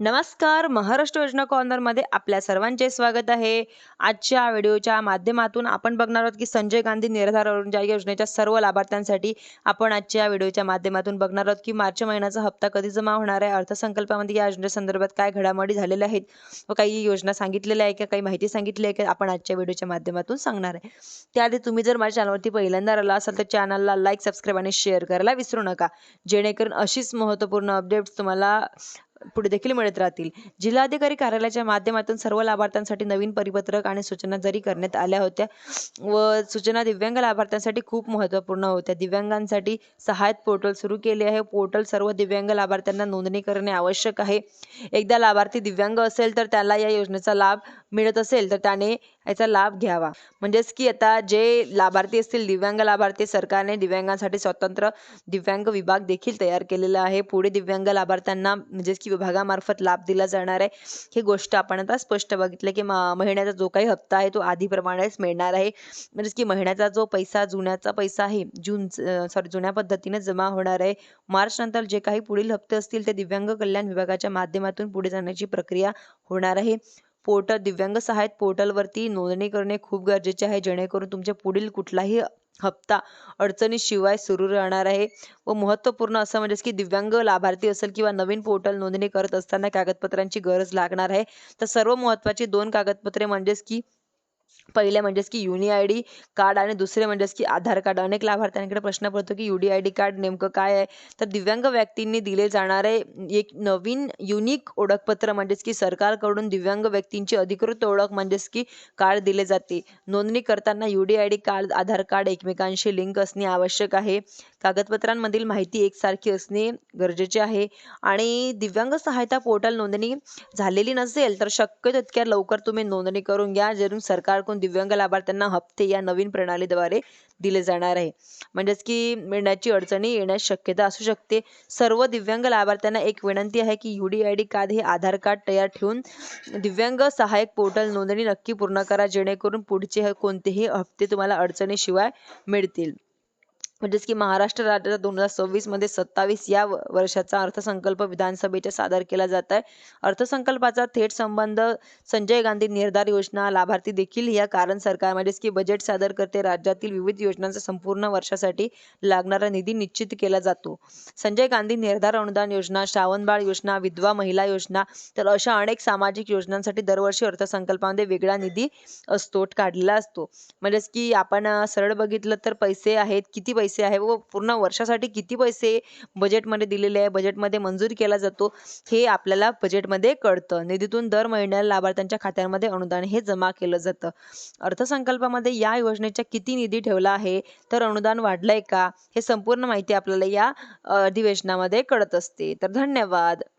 नमस्कार. महाराष्ट्र योजना कॉर्नरमध्ये आपल्या सर्वांचे स्वागत आहे. आजच्या व्हिडिओच्या माध्यमातून आपण बघणार आहोत की संजय गांधी निराधार अनुदान योजनेच्या सर्व लाभार्थ्यांसाठी आपण आजच्या व्हिडिओच्या माध्यमातून बघणार आहोत की मार्च महिन्याचा हप्ता कधी जमा होणार आहे, अर्थसंकल्पामध्ये या योजनेसंदर्भात काय घडामोडी झालेल्या आहेत व काही योजना सांगितलेल्या आहे, काही माहिती सांगितली आहे की आपण आजच्या व्हिडिओच्या माध्यमातून सांगणार आहे. त्याआधी तुम्ही जर माझ्या चॅनलवरती पहिल्यांदा आला असाल तर चॅनलला लाईक, सबस्क्राईब आणि शेअर करायला विसरू नका, जेणेकरून अशीच महत्त्वपूर्ण अपडेट्स तुम्हाला पुढे देखील मिळत राहतील. जिल्हाधिकारी कार्यालयाच्या माध्यमातून सर्व लाभार्थ्यांसाठी नवीन परिपत्रक आणि सूचना जारी करण्यात आल्या होत्या व सूचना दिव्यांग लाभार्थ्यांसाठी खूप महत्त्वपूर्ण होत्या. दिव्यांगांसाठी सहाय्यत पोर्टल सुरू केले आहे. पोर्टल सर्व दिव्यांग लाभार्थ्यांना नोंदणी करणे आवश्यक आहे. एकदा लाभार्थी दिव्यांग असेल तर त्याला या योजनेचा लाभ मिळत असेल तर त्याने याचा लाभ घ्यावा. म्हणजेच की आता जे लाभार्थी असतील दिव्यांग लाभार्थी, सरकारने दिव्यांगांसाठी स्वतंत्र दिव्यांग विभाग देखील तयार केलेला आहे. पुढे दिव्यांग लाभार्थ्यांना म्हणजेच की विभागामार्फत लाभ दिला जाणार आहे. ही गोष्ट आपण आता स्पष्ट बघितलं की महिन्याचा जो काही हप्ता आहे तो आधीप्रमाणेच मिळणार आहे. म्हणजेच की महिन्याचा जो पैसा जुन्याचा पैसा आहे जुन्या पद्धतीने जमा होणार आहे. मार्च नंतर जे काही पुढील हप्ते असतील ते दिव्यांग कल्याण विभागाच्या माध्यमातून पुढे जाण्याची प्रक्रिया होणार आहे. पोर्टल दिव्यांग सहाय्यत पोर्टलवरती नोंदणी करणे खूप गरजेचे आहे, जेणेकरून तुमच्या पुढील कुठलाही हप्ता अडचणीशिवाय सुरू राहणार आहे. व महत्त्वपूर्ण असं म्हणजेच की दिव्यांग लाभार्थी असेल किंवा नवीन पोर्टल नोंदणी करत असताना कागदपत्रांची गरज लागणार आहे. तर सर्व महत्त्वाची 2 कागदपत्रे म्हणजेच की पहिले म्हणजेच की UID कार्ड आणि दुसरे म्हणजेच की आधार कार्ड. अनेक लाभार्थ्यांकडे प्रश्न पडतो की UID कार्ड नेमकं काय आहे? तर दिव्यांग व्यक्तींनी दिले जाणारे एक नवीन युनिक ओळखपत्र म्हणजेच की सरकारकडून दिव्यांग व्यक्तींची अधिकृत ओळख म्हणजेच की कार्ड दिले जाते. नोंदणी करताना UID कार्ड, आधार कार्ड एकमेकांशी लिंक असणे आवश्यक आहे. कागदपत्रांमधील माहिती एकसारखी असणे गरजेचे आहे आणि दिव्यांग सहायता पोर्टल नोंदणी झालेली नसेल तर शक्य तितक्या लवकर तुम्ही नोंदणी करून घ्या, जेणेकरून सरकारकडून दिव्यांग लाभार्थ्यांना हप्ते या नवीन प्रणालीद्वारे दिले जाणार आहे. म्हणजेच की मिळण्याची अडचणी येण्यास शक्यता असू शकते. सर्व दिव्यांग लाभार्थ्यांना एक विनंती आहे की UID कार्ड हे आधार कार्ड तयार ठेवून दिव्यांग सहाय्यक पोर्टल नोंदणी नक्की पूर्ण करा, जेणेकरून पुढचे कोणतेही हप्ते तुम्हाला अडचणीशिवाय मिळतील. म्हणजेच की महाराष्ट्र राज्याचा 2026 मध्ये 27 या वर्षाचा अर्थसंकल्प विधानसभेच्या सादर केला जात आहे. अर्थसंकल्पाचा थेट संबंध संजय गांधी निर्धार योजना लाभार्थी देखील या कारण सरकार म्हणजेच की बजेट सादर करते. राज्यातील विविध योजनांचा संपूर्ण वर्षासाठी लागणारा निधी निश्चित केला जातो. संजय गांधी निर्धार अनुदान योजना, श्रावणबाळ योजना, विधवा महिला योजना तर अशा अनेक सामाजिक योजनांसाठी दरवर्षी अर्थसंकल्पामध्ये वेगळा निधी असतो, काढलेला असतो. म्हणजेच की आपण सरळ बघितलं तर पैसे आहेत, किती पैसे आहे व पूर्ण वर्षासाठी किती पैसे बजेटमध्ये दिलेले आहे, बजेटमध्ये मंजूर केला जातो, हे आपल्याला बजेटमध्ये कळतं. निधीतून दर महिन्याला लाभार्थ्यांच्या खात्यांमध्ये अनुदान हे जमा केलं जातं. अर्थसंकल्पामध्ये या योजनेच्या किती निधी ठेवला आहे, तर अनुदान वाढलंय का, हे संपूर्ण माहिती आपल्याला या अधिवेशनामध्ये कळत असते. तर धन्यवाद.